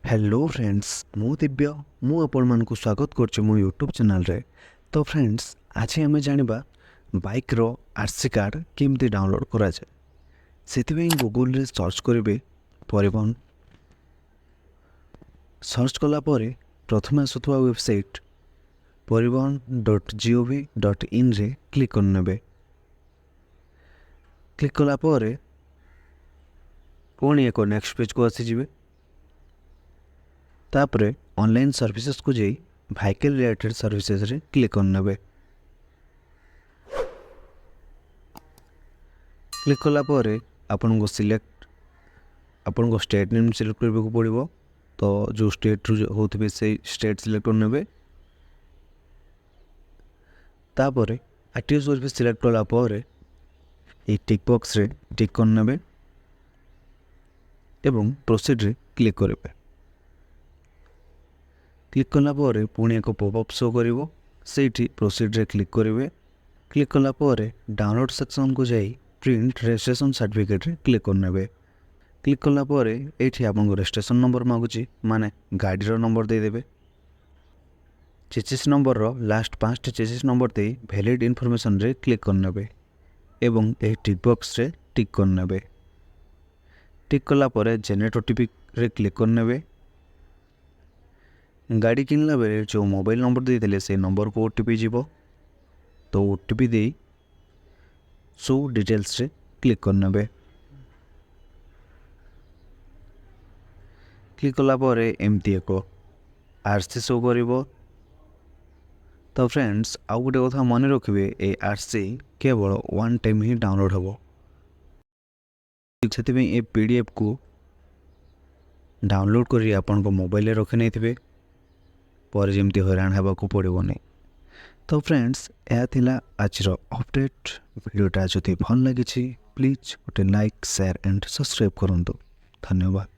Hello friends मु दिव्य मु आपण मानकु स्वागत करछु मो यूट्यूब चैनल रे। तो फ्रेंड्स आज आम जानिबा बाइक रो आरसी कार्ड केमती डाउनलोड करा जाए। सेतिबे गूगल रे सर्च करिवे परिवहन। सर्च कला परे प्रथम आसुथवा वेबसाइट परिवहन.gov.in रे क्लिक करनेबे। क्लिक कला परे पुणी एक नेक्स्ट पेज को आसी जिवे। तापरे ऑनलाइन सर्विसेज को जाई व्हीकल रिलेटेड सर्विसेज रे क्लिक करनेबे। क्लिक कला परे आपन को सिलेक्ट आपन को स्टेट नेम सिलेक्ट करबे को पड़िबो। तो जो स्टेट रु होतबे से स्टेट सिलेक्ट करनेबे। तापरे आरटीओ सर्विस सिलेक्ट कला परे ए टिक बॉक्स रे टिक करनेबे एवं प्रोसीड रे क्लिक करबे। क्लिक कला परे पुणी एक पॉपअप शो करिवो सेठी प्रोसीड रे क्लिक करिवे। क्लिक कला परे डाउनलोड सेक्शन को जाई प्रिंट रजिस्ट्रेशन सर्टिफिकेट रे क्लिक करनेबे। क्लिक कला परे एठी आपन रजिस्ट्रेशन नंबर मागुची माने गाड़ी रो नंबर दे देबे। चेसिस नंबर रो लास्ट 5 चेसिस नंबर दे वैलिड इन्फॉर्मेशन रे क्लिक करनेबे एवं ए टिक बॉक्स रे टिक करनेबे। टिक कला परे जनरेट ओटीपी रे क्लिक करनेबे। गाड़ी किनला बेले जो मोबाइल नंबर देते से नंबर को ओटीपी जीवो। तो ओटीपी दे शो डिटेल्स रे क्लिक करनेबे। क्लिक कला परे एमती एक आरसी शो करिवो। तो फ्रेंड्स आउ गोटे कथा मन रखिए ए आरसी केवल वन टाइम ही डाउनलोड हम। से ए पीडीएफ को डाउनलोड करी आपन को मोबाइल रे रखि नै थिबे पर जमती हैरान हेबा को पड़ो नहीं। तो फ्रेंड्स यह थिला आज अपडेट। वीडियोटा जदि भल लगी प्लीज गोटे लाइक शेयर एंड सब्सक्राइब करंतु। धन्यवाद।